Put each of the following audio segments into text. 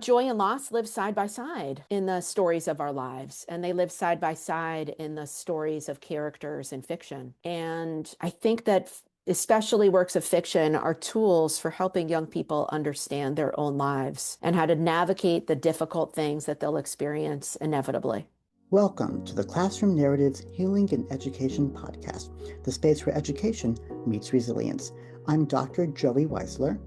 Joy and loss live side by side in the stories of our lives, and they live side by side in the stories of characters in fiction. And I think that especially works of fiction are tools for helping young people understand their own lives and how to navigate the difficult things that they'll experience inevitably. Welcome to the Classroom Narratives Healing and Education podcast, the space where education meets resilience. I'm Dr. Joey Weisler,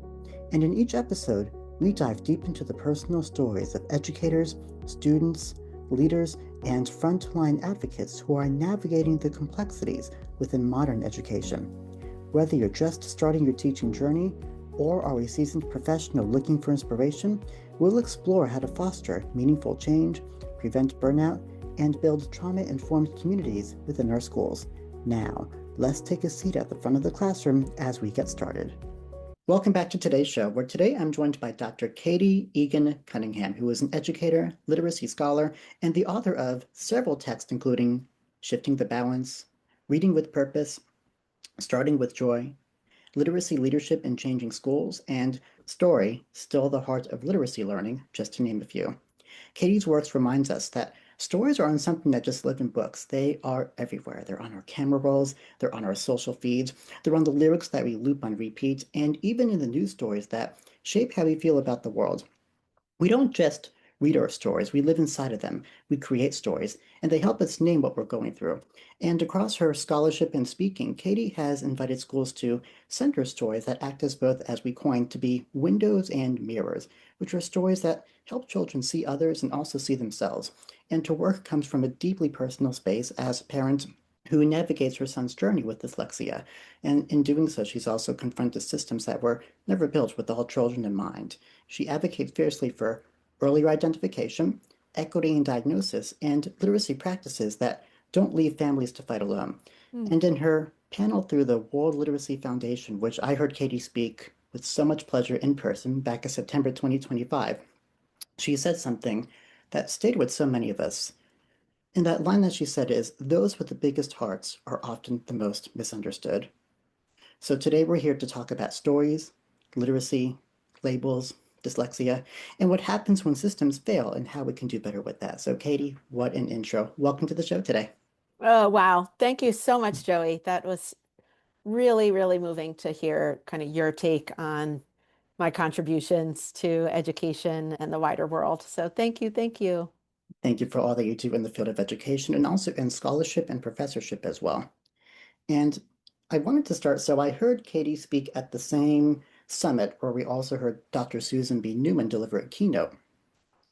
and in each episode, we dive deep into the personal stories of educators, students, leaders, and frontline advocates who are navigating the complexities within modern education. Whether you're just starting your teaching journey or are a seasoned professional looking for inspiration, we'll explore how to foster meaningful change, prevent burnout, and build trauma-informed communities within our schools. Now, let's take a seat at the front of the classroom as we get started. Welcome back to today's show, where today I'm joined by Dr. Katie Egan Cunningham, who is an educator, literacy scholar, and the author of several texts including Shifting the Balance, Reading with Purpose, Starting with Joy, Literacy Leadership in Changing Schools, and Story, Still the Heart of Literacy Learning, just to name a few. Katie's works reminds us that stories aren't something that just live in books. They are everywhere. They're on our camera rolls, they're on our social feeds, they're on the lyrics that we loop on repeat, and even in the news stories that shape how we feel about the world. We don't just read our stories, we live inside of them. We create stories, and they help us name what we're going through. And across her scholarship and speaking, Katie has invited schools to center stories that act as both, as we coined, to be windows and mirrors, which are stories that help children see others and also see themselves. And her work comes from a deeply personal space as a parent who navigates her son's journey with dyslexia. And in doing so, she's also confronted systems that were never built with all children in mind. She advocates fiercely for earlier identification, equity in diagnosis, and literacy practices that don't leave families to fight alone. And in her panel through the World Literacy Foundation, which I heard Katie speak with so much pleasure in person back in September 2025, she said something that stayed with so many of us. And that line that she said is, "Those with the biggest hearts are often the most misunderstood." So today we're here to talk about stories, literacy, labels, dyslexia, and what happens when systems fail and how we can do better with that. So Katie, what an intro. Welcome to the show today. Oh, wow. Thank you so much, Joey. That was really, really moving to hear kind of your take on my contributions to education and the wider world. So thank you. Thank you. Thank you for all that you do in the field of education and also in scholarship and professorship as well. And I wanted to start, so I heard Katie speak at the same summit where we also heard Dr. Susan B. Newman deliver a keynote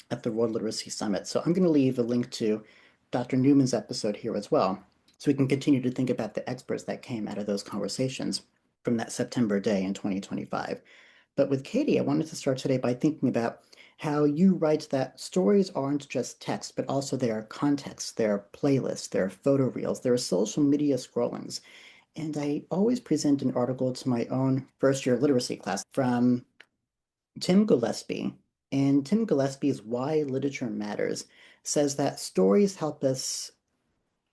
at the World Literacy Summit. So I'm going to leave a link to Dr. Newman's episode here as well, so we can continue to think about the experts that came out of those conversations from that September day in 2025. But with Katie, I wanted to start today by thinking about how you write that stories aren't just text, but also they are context, they're playlists, they're photo reels, they're social media scrollings. And I always present an article to my own first year literacy class from Tim Gillespie. And Tim Gillespie's Why Literature Matters says that stories help us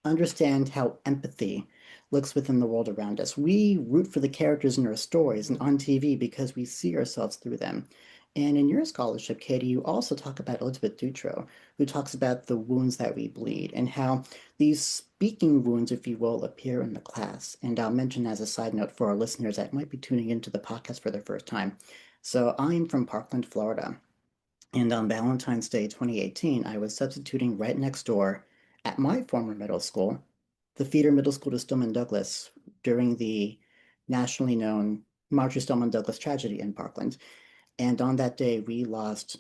understand how empathy looks within the world around us. We root for the characters in our stories and on TV because we see ourselves through them. And in your scholarship, Katie, you also talk about Elizabeth Dutro, who talks about the wounds that we bleed and how these speaking wounds, if you will, appear in the class. And I'll mention as a side note for our listeners that might be tuning into the podcast for the first time. So I'm from Parkland, Florida. And on Valentine's Day 2018, I was substituting right next door at my former middle school, the feeder middle school to Stoneman Douglas, during the nationally known Marjory Stoneman Douglas tragedy in Parkland. And on that day, we lost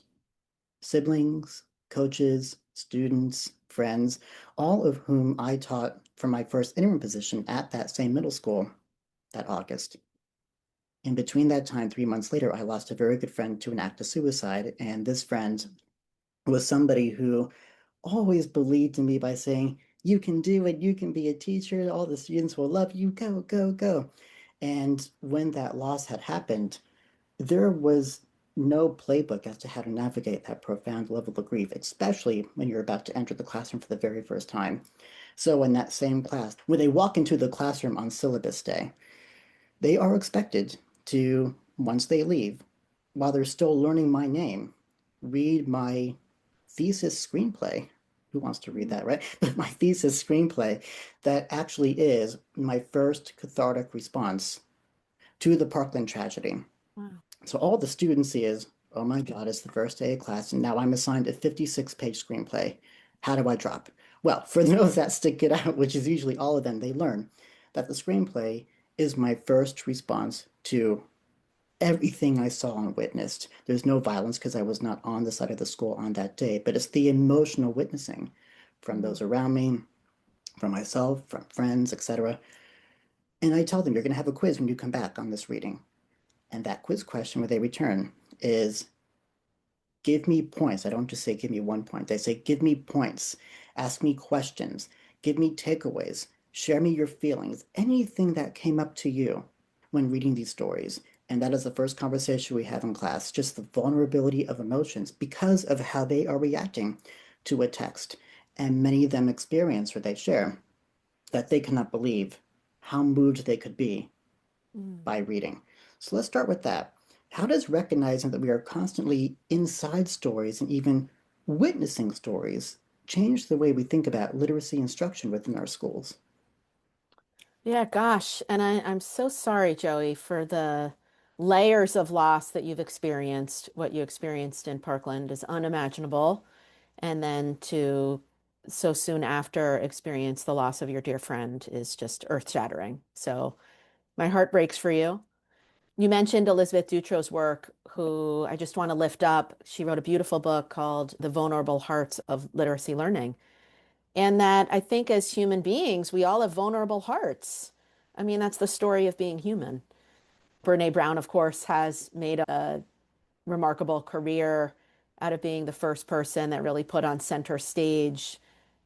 siblings, coaches, students, friends, all of whom I taught for my first interim position at that same middle school that August. In between that time, 3 months later, I lost a very good friend to an act of suicide. And this friend was somebody who always believed in me by saying, "You can do it, you can be a teacher, all the students will love you, go, go, go." And when that loss had happened, there was no playbook as to how to navigate that profound level of grief, especially when you're about to enter the classroom for the very first time. So in that same class, when they walk into the classroom on syllabus day, they are expected to, once they leave, while they're still learning my name, read my thesis screenplay. Who wants to read Mm. that, right? But my thesis screenplay that actually is my first cathartic response to the Parkland tragedy. Wow. So all the students see is, oh my God, it's the first day of class, and now I'm assigned a 56-page screenplay. How do I drop? Well, for those that stick it out, which is usually all of them, they learn that the screenplay is my first response to everything I saw and witnessed. There's no violence because I was not on the side of the school on that day, but it's the emotional witnessing from Mm. those around me, from myself, from friends, etc. And I tell them, you're going to have a quiz when you come back on this reading. And that quiz question where they return is give me points. I don't just say give me 1 point. They say give me points, ask me questions, give me takeaways, share me your feelings, anything that came up to you when reading these stories. And that is the first conversation we have in class, just the vulnerability of emotions because of how they are reacting to a text. And many of them experience or they share that they cannot believe how moved they could be Mm. by reading. So let's start with that. How does recognizing that we are constantly inside stories and even witnessing stories change the way we think about literacy instruction within our schools? Yeah, gosh. And I'm so sorry, Joey, for the layers of loss that you've experienced. What you experienced in Parkland is unimaginable. And then to so soon after experience the loss of your dear friend is just earth-shattering. So my heart breaks for you. You mentioned Elizabeth Dutro's work, who I just want to lift up. She wrote a beautiful book called The Vulnerable Hearts of Literacy Learning. And that I think as human beings, we all have vulnerable hearts. I mean, that's the story of being human. Brene Brown, of course, has made a remarkable career out of being the first person that really put on center stage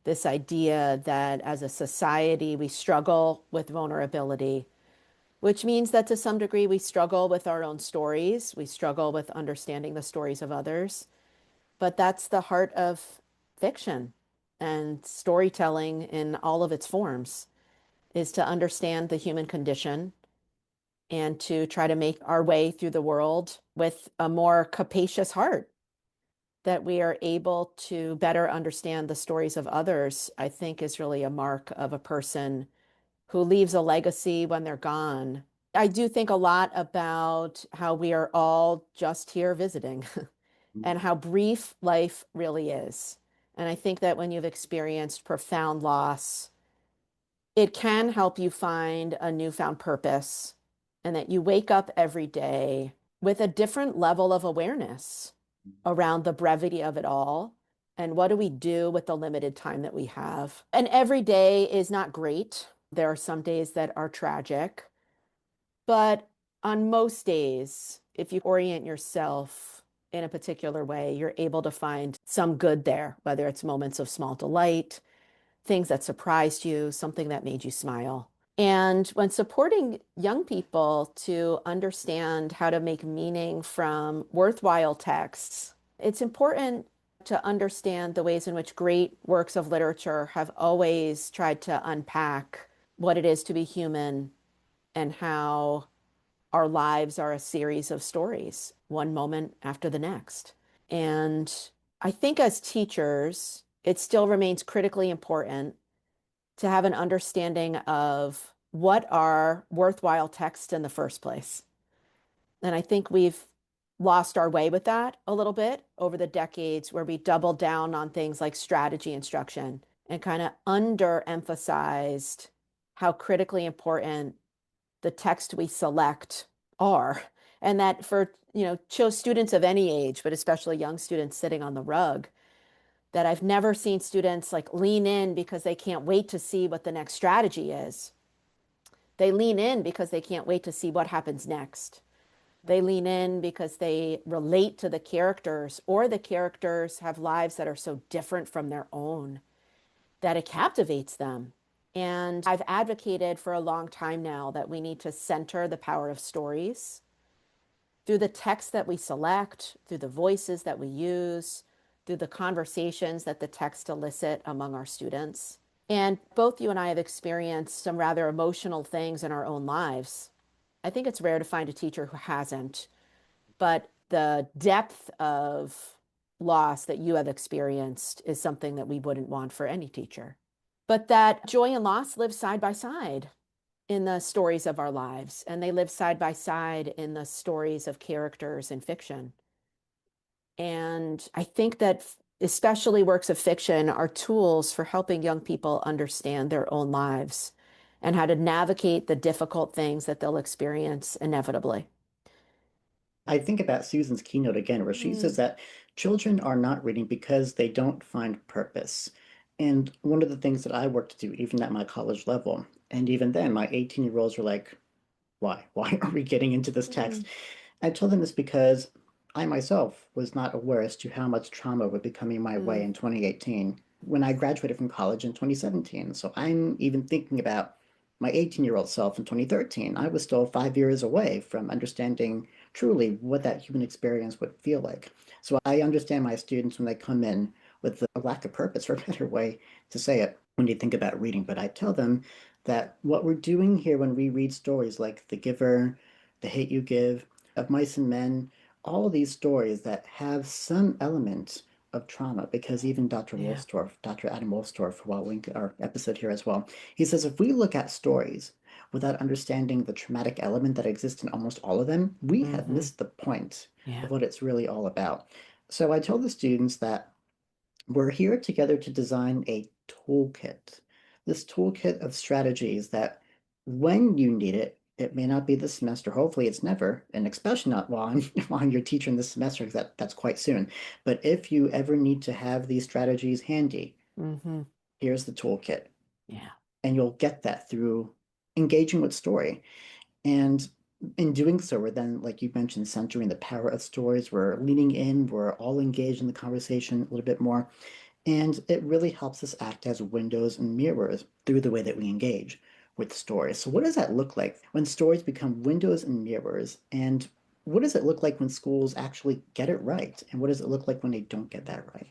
this idea that as a society, we struggle with vulnerability, which means that to some degree, we struggle with our own stories. We struggle with understanding the stories of others. But that's the heart of fiction and storytelling in all of its forms, is to understand the human condition and to try to make our way through the world with a more capacious heart, that we are able to better understand the stories of others, I think is really a mark of a person who leaves a legacy when they're gone. I do think a lot about how we are all just here visiting and how brief life really is. And I think that when you've experienced profound loss, it can help you find a newfound purpose and that you wake up every day with a different level of awareness around the brevity of it all. And what do we do with the limited time that we have? And every day is not great. There are some days that are tragic, but on most days, if you orient yourself in a particular way, you're able to find some good there, whether it's moments of small delight, things that surprised you, something that made you smile. And when supporting young people to understand how to make meaning from worthwhile texts, it's important to understand the ways in which great works of literature have always tried to unpack what it is to be human and how our lives are a series of stories, one moment after the next. And I think as teachers, it still remains critically important to have an understanding of what are worthwhile texts in the first place. And I think we've lost our way with that a little bit over the decades where we doubled down on things like strategy instruction and kind of underemphasized how critically important the text we select are. And that for, students of any age, but especially young students sitting on the rug, that I've never seen students like lean in because they can't wait to see what the next strategy is. They lean in because they can't wait to see what happens next. They lean in because they relate to the characters, or the characters have lives that are so different from their own that it captivates them. And I've advocated for a long time now that we need to center the power of stories through the text that we select, through the voices that we use, through the conversations that the text elicit among our students. And both you and I have experienced some rather emotional things in our own lives. I think it's rare to find a teacher who hasn't, but the depth of loss that you have experienced is something that we wouldn't want for any teacher. But that joy and loss live side by side in the stories of our lives, and they live side by side in the stories of characters in fiction. And I think that especially works of fiction are tools for helping young people understand their own lives and how to navigate the difficult things that they'll experience inevitably. I think about Susan's keynote again, where she says Mm, that children are not reading because they don't find purpose. And one of the things that I work to do, even at my college level, and even then, my 18-year-olds were like, why? Why are we getting into this text? mm, I told them this because I myself was not aware as to how much trauma would be coming my way mm, in 2018 when I graduated from college in 2017. So I'm even thinking about my 18-year-old self in 2013. I was still 5 years away from understanding truly what that human experience would feel like. So I understand my students when they come in with a lack of purpose, or a better way to say it, when you think about reading. But I tell them that what we're doing here when we read stories like The Giver, The Hate You Give, Of Mice and Men, all of these stories that have some element of trauma, because even Dr. yeah. Wolfstorff, Dr. Adam Wolfstorff, while we our episode here as well, he says if we look at stories without understanding the traumatic element that exists in almost all of them, we have Hmm. missed the point Yeah. of what it's really all about. So I tell the students that we're here together to design a toolkit. This toolkit of strategies that when you need it, it may not be this semester. Hopefully it's never, and especially not while I'm while I'm your teacher in this semester, because that's quite soon. But if you ever need to have these strategies handy, Hmm. here's the toolkit. Yeah. And you'll get that through engaging with story. And in doing so, we're then, like you mentioned, centering the power of stories. We're leaning in, we're all engaged in the conversation a little bit more. And it really helps us act as windows and mirrors through the way that we engage with stories. So, what does that look like when stories become windows and mirrors? And what does it look like when schools actually get it right? And what does it look like when they don't get that right?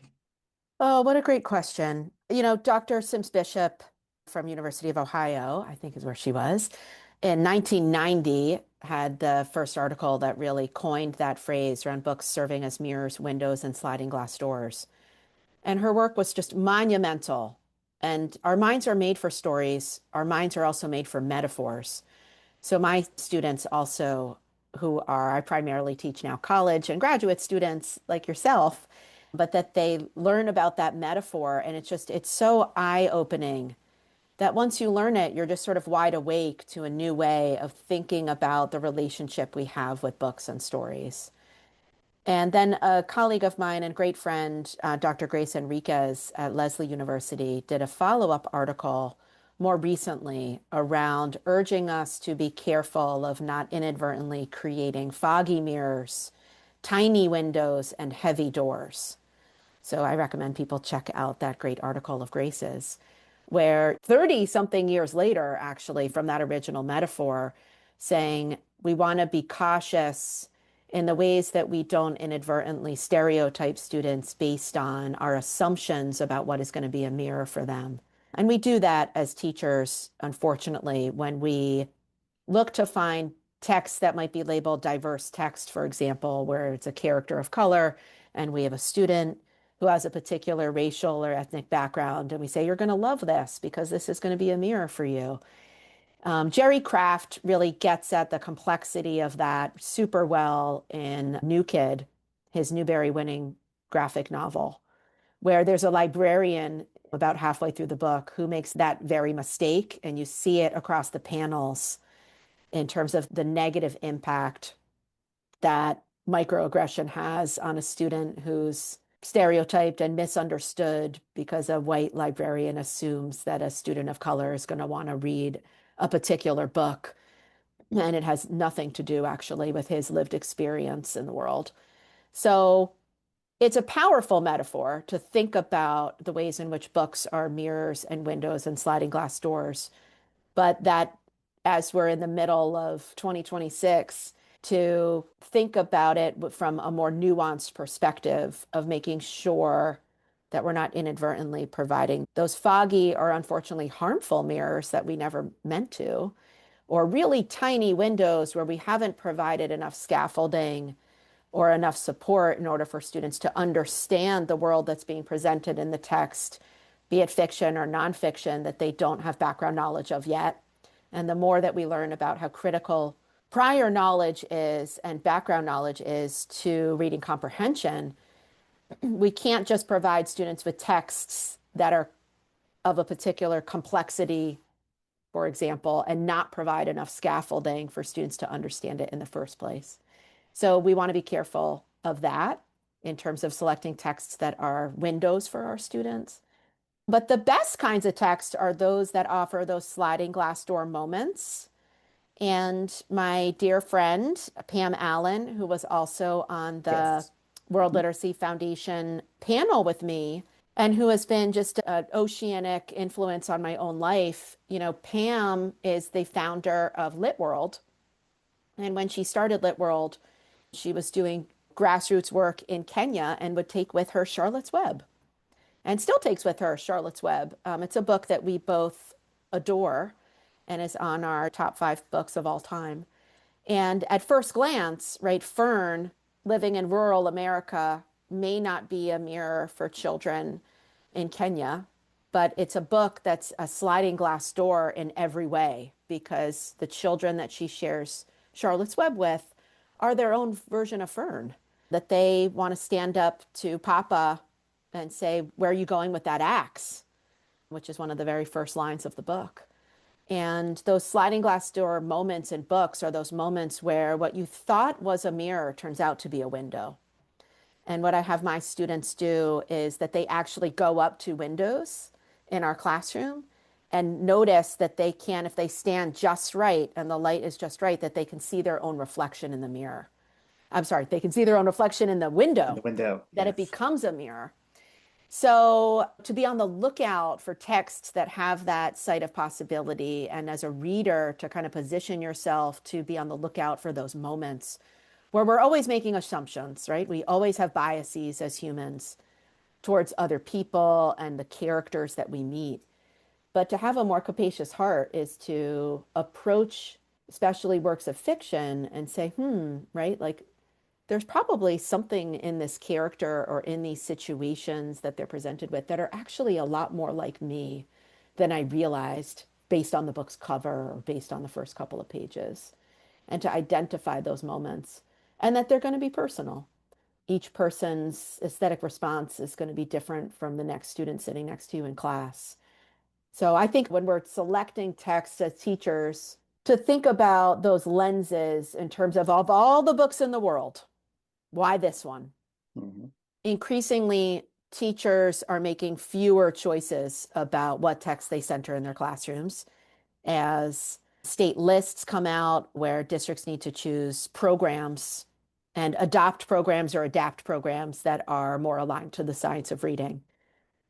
Oh, what a great question. Dr. Sims Bishop from University of Ohio, I think is where she was, in 1990 had the first article that really coined that phrase around books serving as mirrors, windows, and sliding glass doors. And her work was just monumental. And our minds are made for stories. Our minds are also made for metaphors. So my students also, I primarily teach now college and graduate students like yourself, but that they learn about that metaphor. And it's so eye-opening that once you learn it, you're just sort of wide awake to a new way of thinking about the relationship we have with books and stories. And then a colleague of mine and great friend, Dr. Grace Enriquez at Lesley University, did a follow-up article more recently around urging us to be careful of not inadvertently creating foggy mirrors, tiny windows, and heavy doors. So I recommend people check out that great article of Grace's, where 30 something years later, actually, from that original metaphor, saying we want to be cautious in the ways that we don't inadvertently stereotype students based on our assumptions about what is going to be a mirror for them. And we do that as teachers, unfortunately, when we look to find text that might be labeled diverse text, for example, where it's a character of color and we have a student who has a particular racial or ethnic background, and we say, you're going to love this because this is going to be a mirror for you. Jerry Craft really gets at the complexity of that super well in New Kid, his Newbery winning graphic novel, where there's a librarian about halfway through the book who makes that very mistake, and you see it across the panels in terms of the negative impact that microaggression has on a student who's stereotyped and misunderstood because a white librarian assumes that a student of color is going to want to read a particular book. And it has nothing to do actually with his lived experience in the world. So it's a powerful metaphor to think about the ways in which books are mirrors and windows and sliding glass doors, but that as we're in the middle of 2026, to think about it from a more nuanced perspective of making sure that we're not inadvertently providing those foggy or unfortunately harmful mirrors that we never meant to, or really tiny windows where we haven't provided enough scaffolding or enough support in order for students to understand the world that's being presented in the text, be it fiction or nonfiction, that they don't have background knowledge of yet. And the more that we learn about how critical prior knowledge is and background knowledge is to reading comprehension, we can't just provide students with texts that are of a particular complexity, for example, and not provide enough scaffolding for students to understand it in the first place. So we want to be careful of that in terms of selecting texts that are windows for our students. But the best kinds of text are those that offer those sliding glass door moments. And my dear friend, Pam Allen, who was also on the Yes. World Literacy Foundation panel with me, and who has been just an oceanic influence on my own life. Pam is the founder of Lit World. And when she started Lit World, she was doing grassroots work in Kenya and would take with her Charlotte's Web and still takes with her Charlotte's Web. It's a book that we both adore and is on our top 5 books of all time. And at first glance, right, Fern, living in rural America, may not be a mirror for children in Kenya, but it's a book that's a sliding glass door in every way because the children that she shares Charlotte's Web with are their own version of Fern, that they want to stand up to Papa and say, "Where are you going with that axe?" which is one of the very first lines of the book. And those sliding glass door moments in books are those moments where what you thought was a mirror turns out to be a window. And what I have my students do is that they actually go up to windows in our classroom and notice that they can, if they stand just right and the light is just right, that they can see their own reflection in the mirror. I'm sorry, they can see their own reflection in the In the window, window. that it Yes. becomes a mirror. So to be on the lookout for texts that have that sight of possibility, and as a reader to kind of position yourself to be on the lookout for those moments where we're always making assumptions, right? We always have biases as humans towards other people and the characters that we meet. But to have a more capacious heart is to approach, especially works of fiction, and say, right? Like there's probably something in this character or in these situations that they're presented with that are actually a lot more like me than I realized based on the book's cover or based on the first couple of pages. And to identify those moments and that they're going to be personal. Each person's aesthetic response is going to be different from the next student sitting next to you in class. So I think when we're selecting texts as teachers, to think about those lenses in terms of all the books in the world, why this one? Mm-hmm. Increasingly, teachers are making fewer choices about what text they center in their classrooms as state lists come out where districts need to choose programs and adopt programs or adapt programs that are more aligned to the science of reading.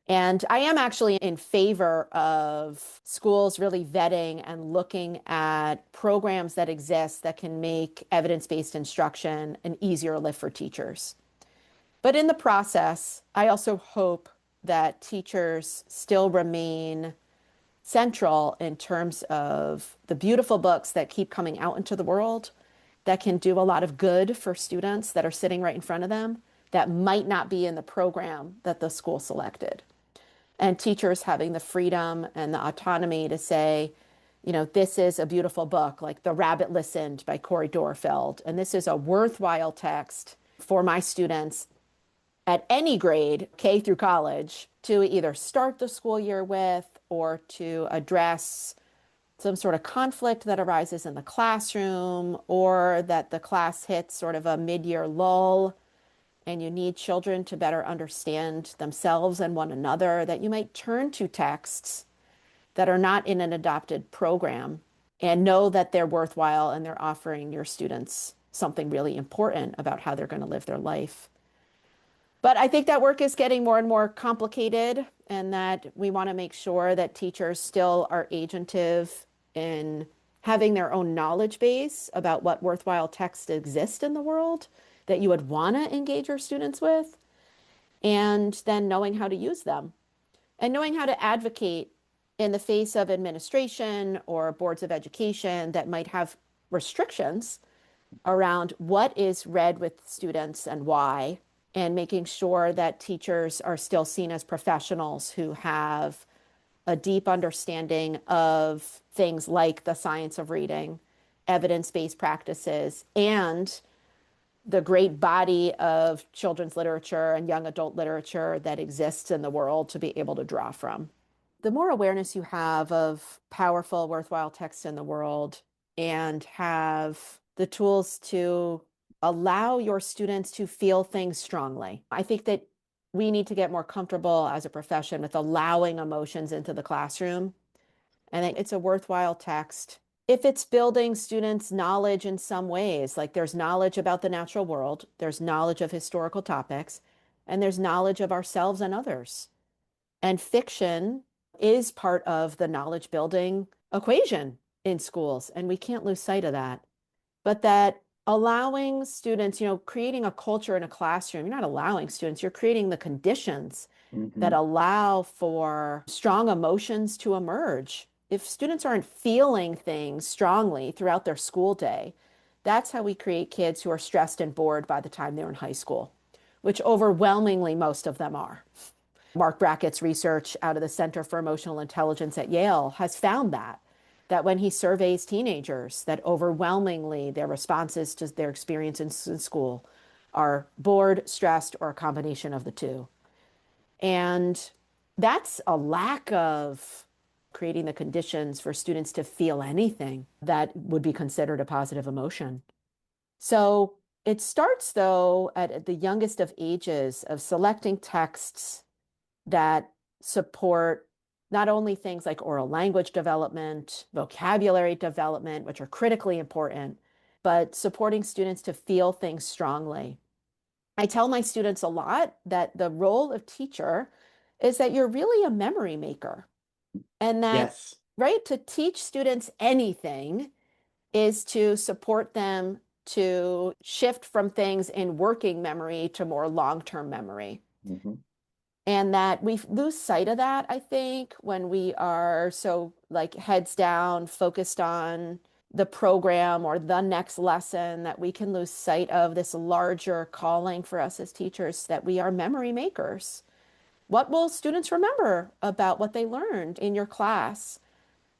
And I am actually in favor of schools really vetting and looking at programs that exist that can make evidence-based instruction an easier lift for teachers. But in the process, I also hope that teachers still remain central in terms of the beautiful books that keep coming out into the world that can do a lot of good for students that are sitting right in front of them that might not be in the program that the school selected. And teachers having the freedom and the autonomy to say, this is a beautiful book, like The Rabbit Listened by Corey Dorfeld, and this is a worthwhile text for my students at any grade, K through college, to either start the school year with or to address some sort of conflict that arises in the classroom, or that the class hits sort of a mid-year lull and you need children to better understand themselves and one another, that you might turn to texts that are not in an adopted program and know that they're worthwhile and they're offering your students something really important about how they're going to live their life. But I think that work is getting more and more complicated, and that we want to make sure that teachers still are agentive in having their own knowledge base about what worthwhile texts exist in the world that you would want to engage your students with, and then knowing how to use them and knowing how to advocate in the face of administration or boards of education that might have restrictions around what is read with students and why, and making sure that teachers are still seen as professionals who have a deep understanding of things like the science of reading, evidence-based practices, and the great body of children's literature and young adult literature that exists in the world to be able to draw from. The more awareness you have of powerful, worthwhile texts in the world and have the tools to allow your students to feel things strongly. I think that we need to get more comfortable as a profession with allowing emotions into the classroom, and that it's a worthwhile text. If it's building students' knowledge in some ways, like there's knowledge about the natural world, there's knowledge of historical topics, and there's knowledge of ourselves and others. And fiction is part of the knowledge building equation in schools, and we can't lose sight of that. But that allowing students, creating a culture in a classroom, you're not allowing students, you're creating the conditions that Mm-hmm. allow for strong emotions to emerge. If students aren't feeling things strongly throughout their school day, that's how we create kids who are stressed and bored by the time they're in high school, which overwhelmingly most of them are. Mark Brackett's research out of the Center for Emotional Intelligence at Yale has found that when he surveys teenagers, that overwhelmingly their responses to their experiences in school are bored, stressed, or a combination of the two. And that's a lack of creating the conditions for students to feel anything that would be considered a positive emotion. So it starts, though, at the youngest of ages of selecting texts that support not only things like oral language development, vocabulary development, which are critically important, but supporting students to feel things strongly. I tell my students a lot that the role of teacher is that you're really a memory maker, and that, Yes. right, to teach students anything is to support them to shift from things in working memory to more long-term memory. Mm-hmm. And that we lose sight of that, I think, when we are so like heads down, focused on the program or the next lesson, that we can lose sight of this larger calling for us as teachers, that we are memory makers. What will students remember about what they learned in your class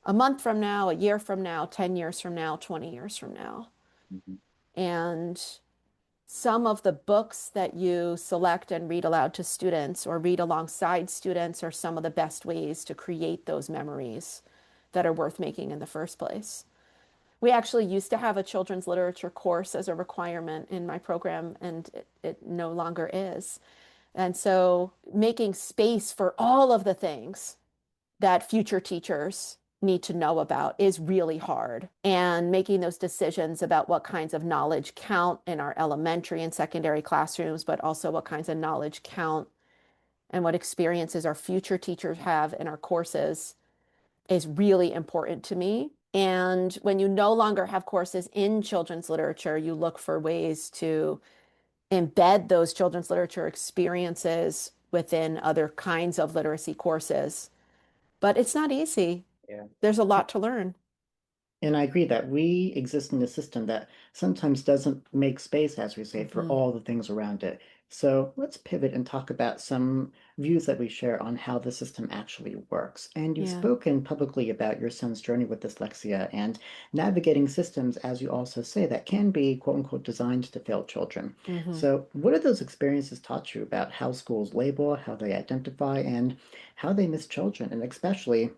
a month from now, a year from now, 10 years from now, 20 years from now? Mm-hmm. And some of the books that you select and read aloud to students or read alongside students are some of the best ways to create those memories that are worth making in the first place. We actually used to have a children's literature course as a requirement in my program, and it no longer is. And so making space for all of the things that future teachers need to know about is really hard. And making those decisions about what kinds of knowledge count in our elementary and secondary classrooms, but also what kinds of knowledge count and what experiences our future teachers have in our courses is really important to me. And when you no longer have courses in children's literature, you look for ways to embed those children's literature experiences within other kinds of literacy courses. But it's not easy. Yeah. There's a lot to learn. And I agree that we exist in a system that sometimes doesn't make space, as we say, for Hmm. all the things around it. So let's pivot and talk about some views that we share on how the system actually works. And you've Yeah. spoken publicly about your son's journey with dyslexia and navigating systems, as you also say, that can be quote unquote designed to fail children. Hmm. So, what have those experiences taught you about how schools label, how they identify, and how they miss children? And especially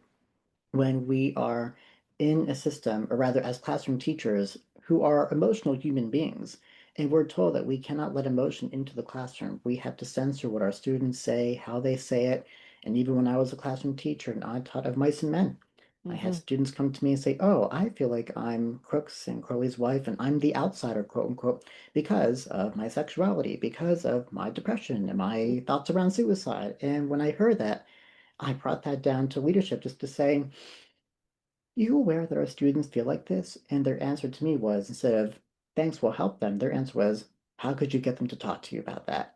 when we are in a system, or rather as classroom teachers who are emotional human beings, and we're told that we cannot let emotion into the classroom. We have to censor what our students say, how they say it. And even when I was a classroom teacher and I taught of mice and men, I had Hmm. students come to me and say, "Oh, I feel like I'm Crooks and Crowley's wife, and I'm the outsider, quote unquote, because of my sexuality, because of my depression and my thoughts around suicide." And when I heard that, I brought that down to leadership just to say, you aware that our students feel like this? And their answer to me was, instead of, thanks, we'll help them, their answer was, how could you get them to talk to you about that?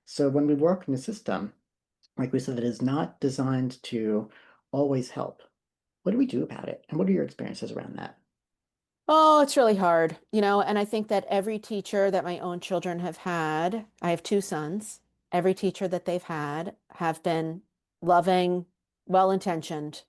So when we work in a system, like we said, that is not designed to always help, what do we do about it? And what are your experiences around that? Oh, it's really hard, and I think that every teacher that my own children have had, I have two sons, every teacher that they've had have been loving, well-intentioned,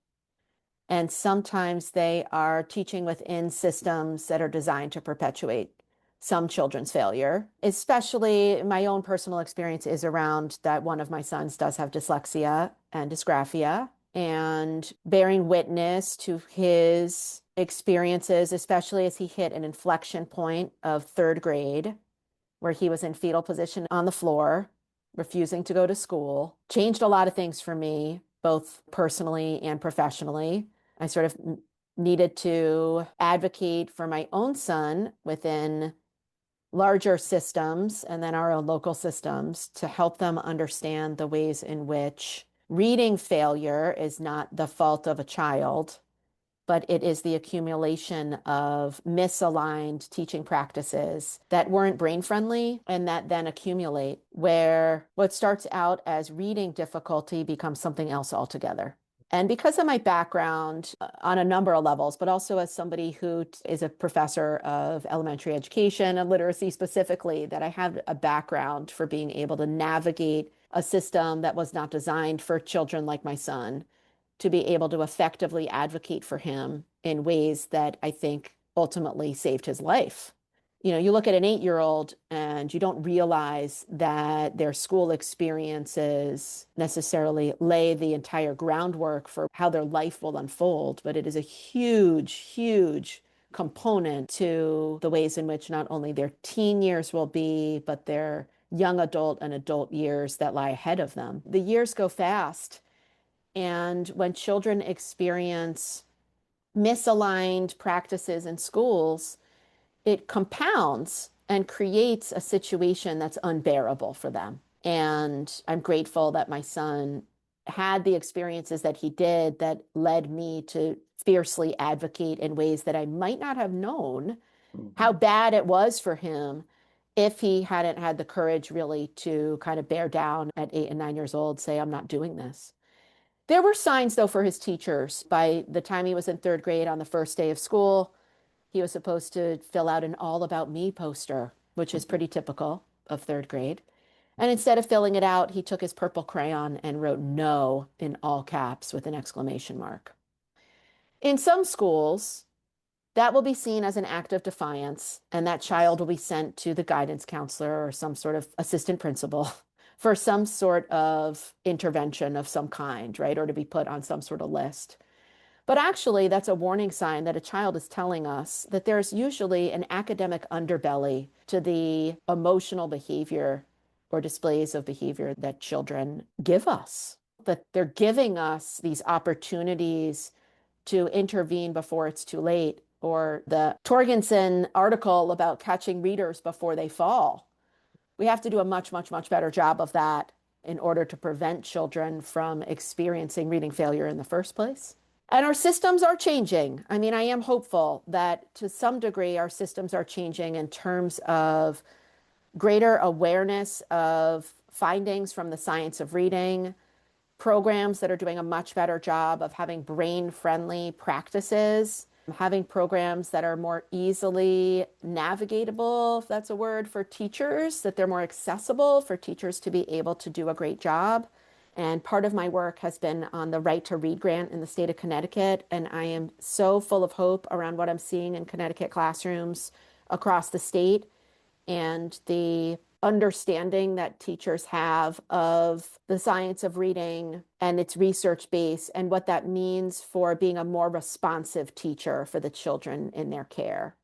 and sometimes they are teaching within systems that are designed to perpetuate some children's failure. Especially my own personal experience is around that one of my sons does have dyslexia and dysgraphia, and bearing witness to his experiences, especially as he hit an inflection point of third grade, where he was in fetal position on the floor, refusing to go to school, changed a lot of things for me, both personally and professionally. I sort of needed to advocate for my own son within larger systems and then our own local systems to help them understand the ways in which reading failure is not the fault of a child, but it is the accumulation of misaligned teaching practices that weren't brain friendly and that then accumulate, where what starts out as reading difficulty becomes something else altogether. And because of my background on a number of levels, but also as somebody who is a professor of elementary education and literacy specifically, that I have a background for being able to navigate a system that was not designed for children like my son, to be able to effectively advocate for him in ways that I think ultimately saved his life. You look at an 8-year-old and you don't realize that their school experiences necessarily lay the entire groundwork for how their life will unfold, but it is a huge, huge component to the ways in which not only their teen years will be, but their young adult and adult years that lie ahead of them. The years go fast. And when children experience misaligned practices in schools, it compounds and creates a situation that's unbearable for them. And I'm grateful that my son had the experiences that he did that led me to fiercely advocate in ways that I might not have known how bad it was for him if he hadn't had the courage really to kind of bear down at 8 and 9 years old, say, I'm not doing this. There were signs, though, for his teachers. By the time he was in third grade on the first day of school, he was supposed to fill out an All About Me poster, which is pretty typical of third grade. And instead of filling it out, he took his purple crayon and wrote no in all caps with an exclamation mark. In some schools, that will be seen as an act of defiance, and that child will be sent to the guidance counselor or some sort of assistant principal for some sort of intervention of some kind, right? Or to be put on some sort of list. But actually, that's a warning sign that a child is telling us that there's usually an academic underbelly to the emotional behavior or displays of behavior that children give us, that they're giving us these opportunities to intervene before it's too late, or the Torgensen article about catching readers before they fall. We have to do a much, much, much better job of that in order to prevent children from experiencing reading failure in the first place. And our systems are changing. I mean, I am hopeful that to some degree our systems are changing in terms of greater awareness of findings from the science of reading, programs that are doing a much better job of having brain-friendly practices, having programs that are more easily navigatable, if that's a word, for teachers, that they're more accessible for teachers to be able to do a great job. And part of my work has been on the Right to Read grant in the state of Connecticut. And I am so full of hope around what I'm seeing in Connecticut classrooms across the state and the understanding that teachers have of the science of reading and its research base and what that means for being a more responsive teacher for the children in their care.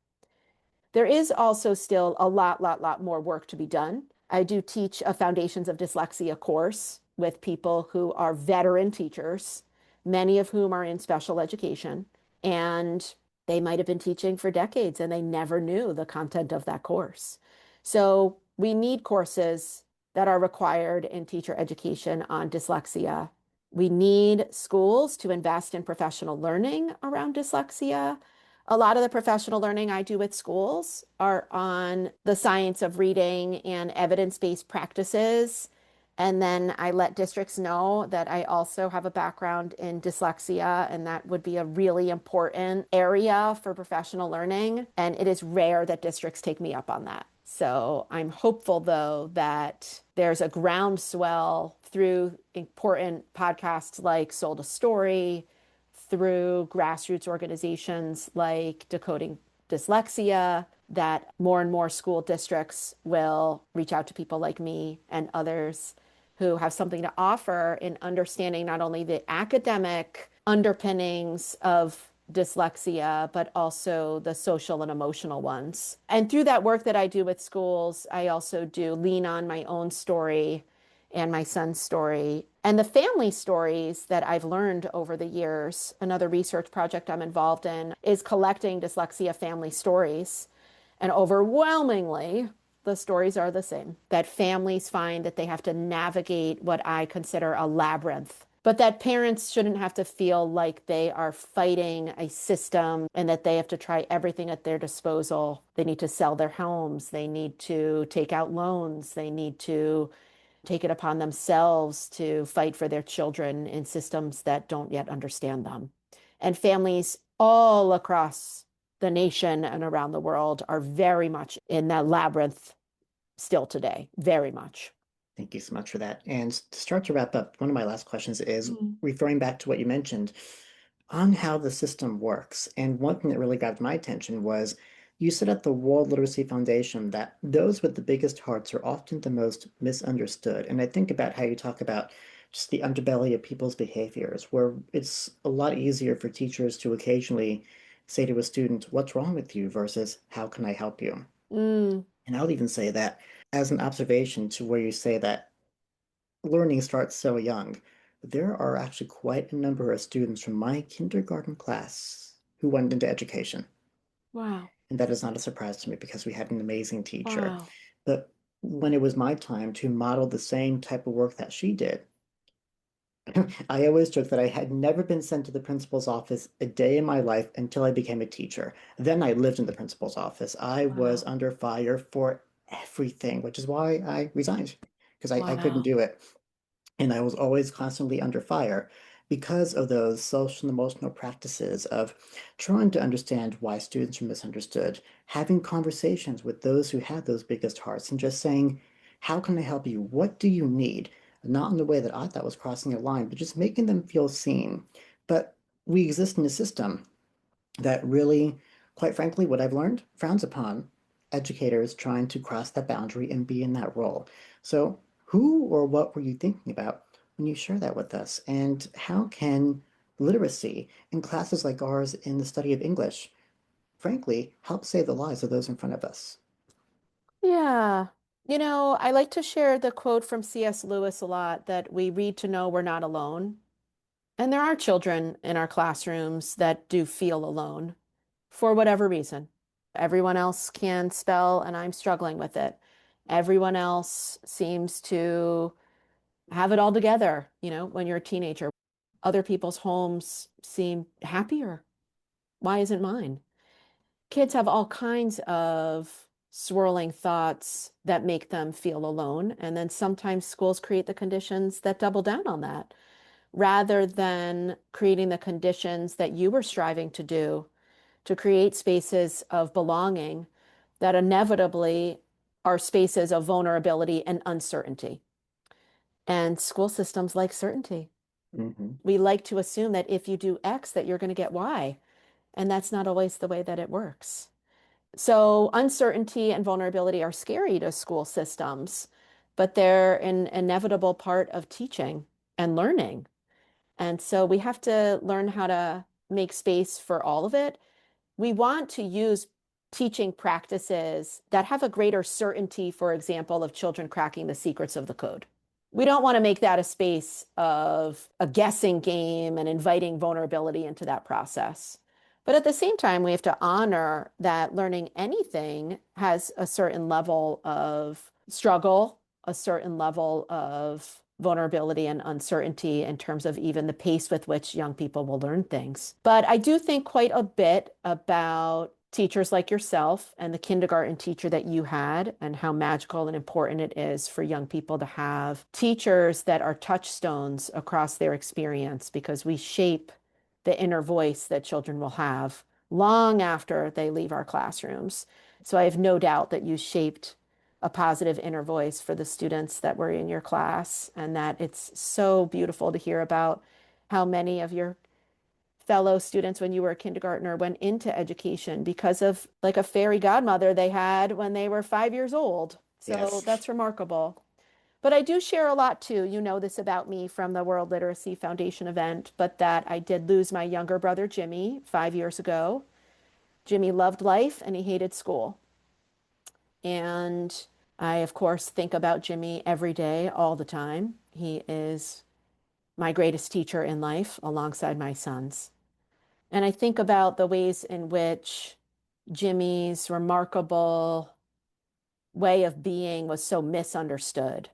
There is also still a lot more work to be done. I do teach a Foundations of Dyslexia course with people who are veteran teachers, many of whom are in special education, and they might have been teaching for decades and they never knew the content of that course. So we need courses that are required in teacher education on dyslexia. We need schools to invest in professional learning around dyslexia. A lot of the professional learning I do with schools are on the science of reading and evidence-based practices And then I let districts know that I also have a background in dyslexia, and that would be a really important area for professional learning. And it is rare that districts take me up on that. So I'm hopeful, though, that there's a groundswell through important podcasts like Sold a Story, through grassroots organizations like Decoding Dyslexia, that more and more school districts will reach out to people like me and others who have something to offer in understanding not only the academic underpinnings of dyslexia, but also the social and emotional ones. And through that work that I do with schools, I also do lean on my own story and my son's story and the family stories that I've learned over the years. Another research project I'm involved in is collecting dyslexia family stories. And overwhelmingly, the stories are the same, that families find that they have to navigate what I consider a labyrinth, but that parents shouldn't have to feel like they are fighting a system and that they have to try everything at their disposal. They need to sell their homes, they need to take out loans, they need to take it upon themselves to fight for their children in systems that don't yet understand them. And families all across the nation and around the world are very much in that labyrinth still today, very much. Thank you so much for that. And to start to wrap up, one of my last questions is Mm. referring back to what you mentioned on how the system works. And one thing that really grabbed my attention was you said at the World Literacy Foundation that those with the biggest hearts are often the most misunderstood. And I think about how you talk about just the underbelly of people's behaviors, where it's a lot easier for teachers to occasionally say to a student, "What's wrong with you?" versus "How can I help you?" Mm, And I'll even say that as an observation to where you say that learning starts so young. There are actually quite a number of students from my kindergarten class who went into education. wow. And that is not a surprise to me because we had an amazing teacher. Wow. But when it was my time to model the same type of work that she did, I always joke that I had never been sent to the principal's office a day in my life until I became a teacher. Then I lived in the principal's office. I was Wow. under fire for everything, which is why I resigned because I couldn't Wow. do it. And I was always constantly under fire because of those social and emotional practices of trying to understand why students are misunderstood, having conversations with those who had those biggest hearts, and just saying, "How can I help you? What do you need?" Not in the way that I thought was crossing a line, but just making them feel seen. But we exist in a system that really, quite frankly, what I've learned, frowns upon educators trying to cross that boundary and be in that role. So, who or what were you thinking about when you share that with us? And how can literacy in classes like ours in the study of English, frankly, help save the lives of those in front of us? Yeah. I like to share the quote from C.S. Lewis a lot that we read to know we're not alone. And there are children in our classrooms that do feel alone for whatever reason. Everyone else can spell, and I'm struggling with it. Everyone else seems to have it all together, when you're a teenager. Other people's homes seem happier. Why isn't mine? Kids have all kinds of swirling thoughts that make them feel alone. And then sometimes schools create the conditions that double down on that rather than creating the conditions that you were striving to do to create spaces of belonging that inevitably are spaces of vulnerability and uncertainty. And school systems like certainty. Hmm. We like to assume that if you do X, that you're going to get Y. And that's not always the way that it works. So uncertainty and vulnerability are scary to school systems, but they're an inevitable part of teaching and learning. And so we have to learn how to make space for all of it. We want to use teaching practices that have a greater certainty, for example, of children cracking the secrets of the code. We don't want to make that a space of a guessing game and inviting vulnerability into that process. But at the same time, we have to honor that learning anything has a certain level of struggle, a certain level of vulnerability and uncertainty in terms of even the pace with which young people will learn things. But I do think quite a bit about teachers like yourself and the kindergarten teacher that you had, and how magical and important it is for young people to have teachers that are touchstones across their experience, because we shape the inner voice that children will have long after they leave our classrooms. So I have no doubt that you shaped a positive inner voice for the students that were in your class, and that it's so beautiful to hear about how many of your fellow students when you were a kindergartner went into education because of like a fairy godmother they had when they were 5 years old. So Yes. that's remarkable. But I do share a lot too. You know this about me from the World Literacy Foundation event, but that I did lose my younger brother, Jimmy, 5 years ago. Jimmy loved life and he hated school. And I, of course, think about Jimmy every day, all the time. He is my greatest teacher in life alongside my sons. And I think about the ways in which Jimmy's remarkable way of being was so misunderstood.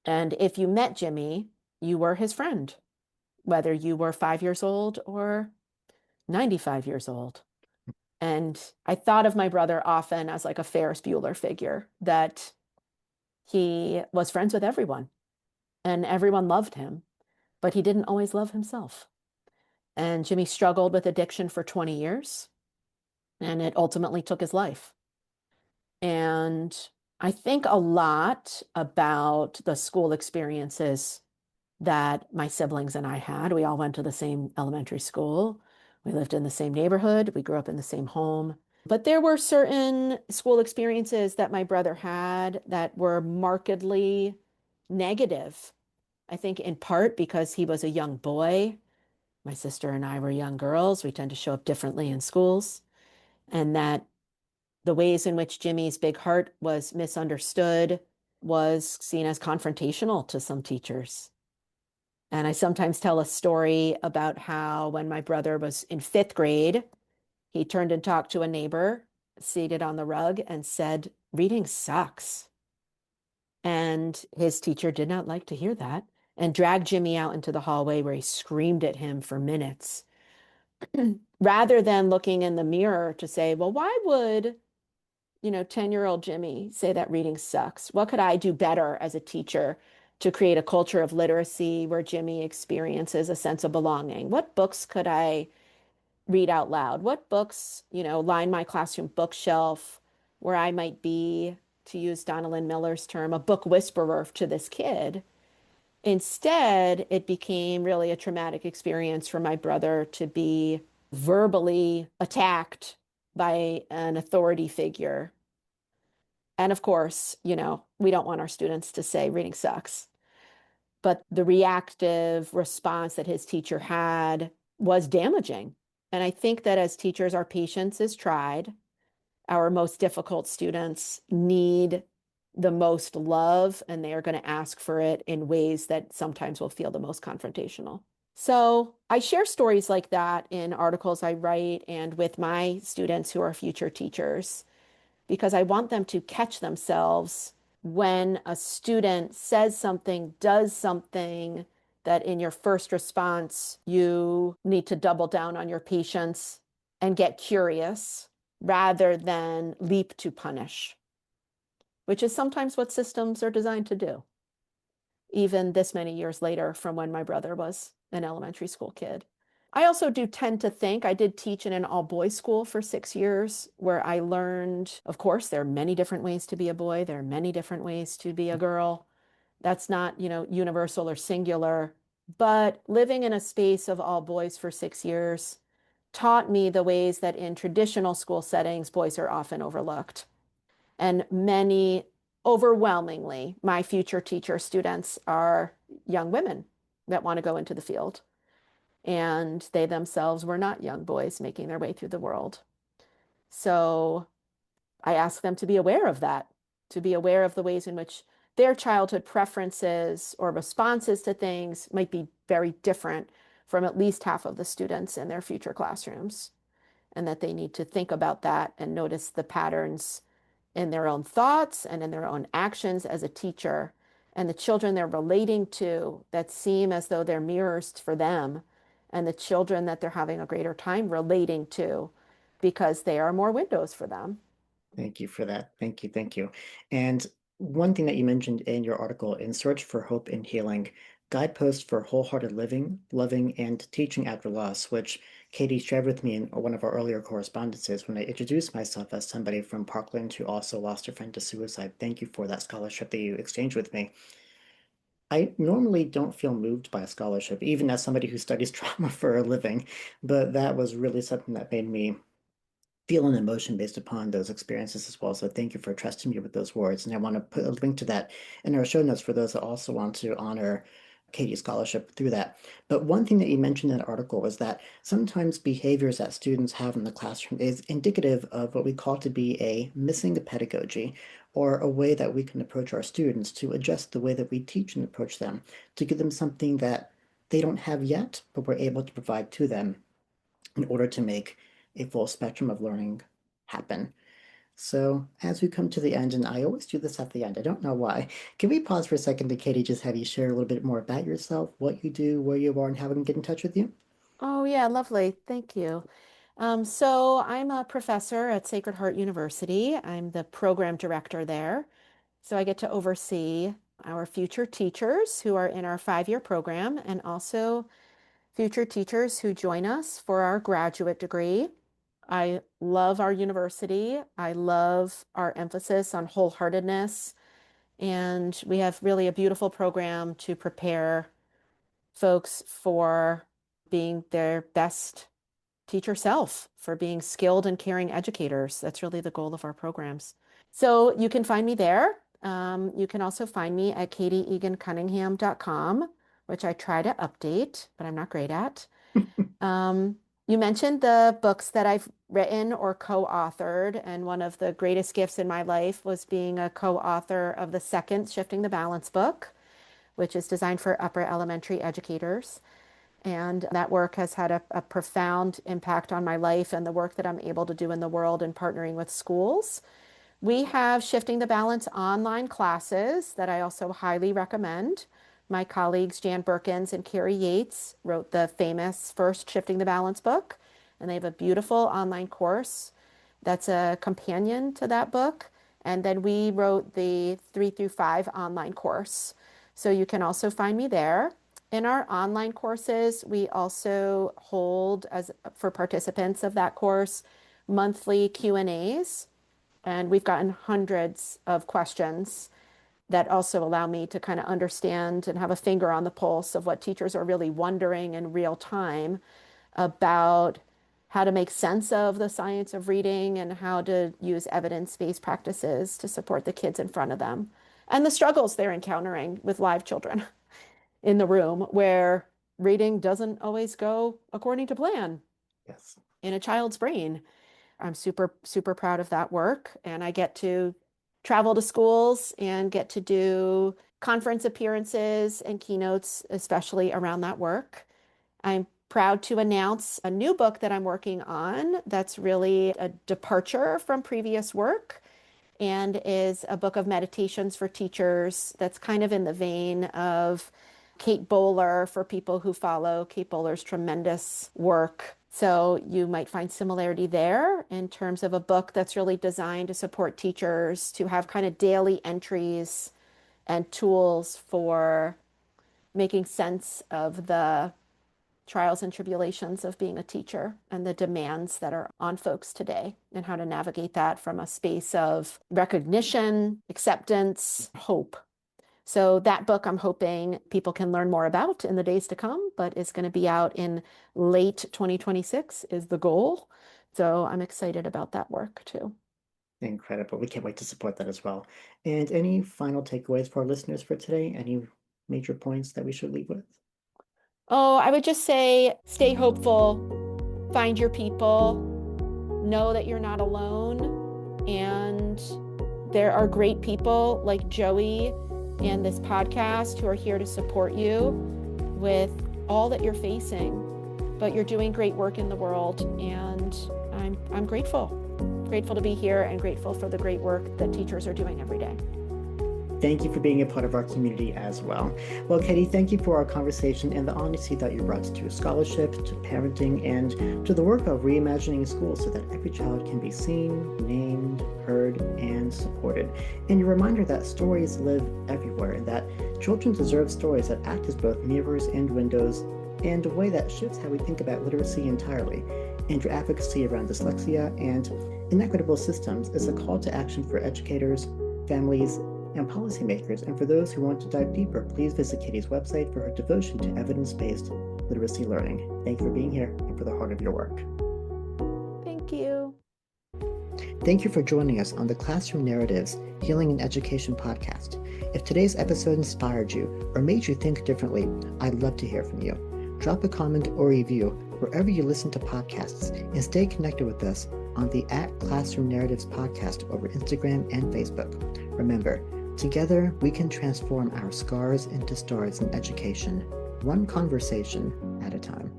And if you met Jimmy, you were his friend, whether you were 5 years old or 95 years old. And I thought of my brother often as like a Ferris Bueller figure, that he was friends with everyone and everyone loved him, but he didn't always love himself. And Jimmy struggled with addiction for 20 years, and it ultimately took his life. And I think a lot about the school experiences that my siblings and I had. We all went to the same elementary school. We lived in the same neighborhood. We grew up in the same home. But there were certain school experiences that my brother had that were markedly negative. I think in part because he was a young boy. My sister and I were young girls. We tend to show up differently in schools. And that the ways in which Jimmy's big heart was misunderstood was seen as confrontational to some teachers. And I sometimes tell a story about how when my brother was in fifth grade, he turned and talked to a neighbor seated on the rug and said, "Reading sucks." And his teacher did not like to hear that and dragged Jimmy out into the hallway where he screamed at him for minutes rather than looking in the mirror to say, well, why would 10-year-old Jimmy say that reading sucks? What could I do better as a teacher to create a culture of literacy where Jimmy experiences a sense of belonging? What books could I read out loud? What books, line my classroom bookshelf where I might be, to use Donna Lynn Miller's term, a book whisperer to this kid? Instead, it became really a traumatic experience for my brother to be verbally attacked by an authority figure. And of course, we don't want our students to say reading sucks. But the reactive response that his teacher had was damaging. And I think that as teachers, our patience is tried. Our most difficult students need the most love, and they are going to ask for it in ways that sometimes will feel the most confrontational. So I share stories like that in articles I write and with my students who are future teachers, because I want them to catch themselves when a student says something, does something that in your first response, you need to double down on your patience and get curious rather than leap to punish, which is sometimes what systems are designed to do, even this many years later from when my brother was an elementary school kid. I also do tend to think I did teach in an all-boys school for 6 years where I learned, of course, there are many different ways to be a boy. There are many different ways to be a girl. That's not, universal or singular. But living in a space of all boys for 6 years taught me the ways that in traditional school settings, boys are often overlooked. And many, overwhelmingly, my future teacher students are young women that want to go into the field. And they themselves were not young boys making their way through the world. So I ask them to be aware of that, to be aware of the ways in which their childhood preferences or responses to things might be very different from at least half of the students in their future classrooms, and that they need to think about that and notice the patterns in their own thoughts and in their own actions as a teacher, and the children they're relating to that seem as though they're mirrors for them, and the children that they're having a greater time relating to because they are more windows for them. Thank you for that. Thank you. Thank you. And one thing that you mentioned in your article, In Search for Hope and Healing, Guideposts for Wholehearted Living, Loving, and Teaching After Loss, which Katie shared with me in one of our earlier correspondences when I introduced myself as somebody from Parkland who also lost a friend to suicide. Thank you for that scholarship that you exchanged with me. I normally don't feel moved by a scholarship, even as somebody who studies trauma for a living, but that was really something that made me feel an emotion based upon those experiences as well. So thank you for trusting me with those words. And I want to put a link to that in our show notes for those that also want to honor Katie's scholarship through that. But one thing that you mentioned in the article was that sometimes behaviors that students have in the classroom is indicative of what we call to be a missing pedagogy, or a way that we can approach our students to adjust the way that we teach and approach them, to give them something that they don't have yet, but we're able to provide to them in order to make a full spectrum of learning happen. So as we come to the end, and I always do this at the end, I don't know why, can we pause for a second to Katie just have you share a little bit more about yourself, what you do, where you are, and how we can get in touch with you? Oh, yeah, lovely. Thank you. So I'm a professor at Sacred Heart University. I'm the program director there. So I get to oversee our future teachers who are in our 5-year program and also future teachers who join us for our graduate degree. I love our university. I love our emphasis on wholeheartedness. And we have really a beautiful program to prepare folks for being their best teacher self, for being skilled and caring educators. That's really the goal of our programs. So you can find me there. You can also find me at katieegancunningham.com, which I try to update, but I'm not great at. You mentioned the books that I've written or co-authored, and one of the greatest gifts in my life was being a co-author of the second Shifting the Balance book, which is designed for upper elementary educators. And that work has had a profound impact on my life and the work that I'm able to do in the world and partnering with schools. We have Shifting the Balance online classes that I also highly recommend. My colleagues Jan Birkins and Carrie Yates wrote the famous first Shifting the Balance book, and they have a beautiful online course that's a companion to that book. And then we wrote the 3 through 5 online course. So you can also find me there. In our online courses, we also hold, as for participants of that course, monthly Q&As, and we've gotten hundreds of questions that also allow me to kind of understand and have a finger on the pulse of what teachers are really wondering in real time about how to make sense of the science of reading and how to use evidence-based practices to support the kids in front of them and the struggles they're encountering with live children in the room where reading doesn't always go according to plan Yes. in a child's brain. I'm super, super proud of that work. And I get to travel to schools and get to do conference appearances and keynotes, especially around that work. I'm proud to announce a new book that I'm working on that's really a departure from previous work and is a book of meditations for teachers that's kind of in the vein of Kate Bowler for people who follow Kate Bowler's tremendous work. So you might find similarity there in terms of a book that's really designed to support teachers to have kind of daily entries and tools for making sense of the trials and tribulations of being a teacher and the demands that are on folks today and how to navigate that from a space of recognition, acceptance, hope. So that book I'm hoping people can learn more about in the days to come, but it's going to be out in late 2026 is the goal. So I'm excited about that work too. Incredible. We can't wait to support that as well. And any final takeaways for our listeners for today? Any major points that we should leave with? Oh, I would just say stay hopeful, find your people, know that you're not alone, and there are great people like Joey and this podcast who are here to support you with all that you're facing. But you're doing great work in the world, and I'm grateful to be here and grateful for the great work that teachers are doing every day. Thank you for being a part of our community as well. Well, Katie, thank you for our conversation and the honesty that you brought to scholarship, to parenting, and to the work of reimagining schools so that every child can be seen, named, heard, and supported. And your reminder that stories live everywhere and that children deserve stories that act as both mirrors and windows, and a way that shifts how we think about literacy entirely. And your advocacy around dyslexia and inequitable systems is a call to action for educators, families, and policymakers. And for those who want to dive deeper, please visit Katie's website for her devotion to evidence-based literacy learning. Thank you for being here and for the heart of your work. Thank you. Thank you for joining us on the Classroom Narratives Healing and Education podcast. If today's episode inspired you or made you think differently, I'd love to hear from you. Drop a comment or review wherever you listen to podcasts and stay connected with us on the @Classroom Narratives podcast over Instagram and Facebook. Remember, together we can transform our scars into stars in education, one conversation at a time.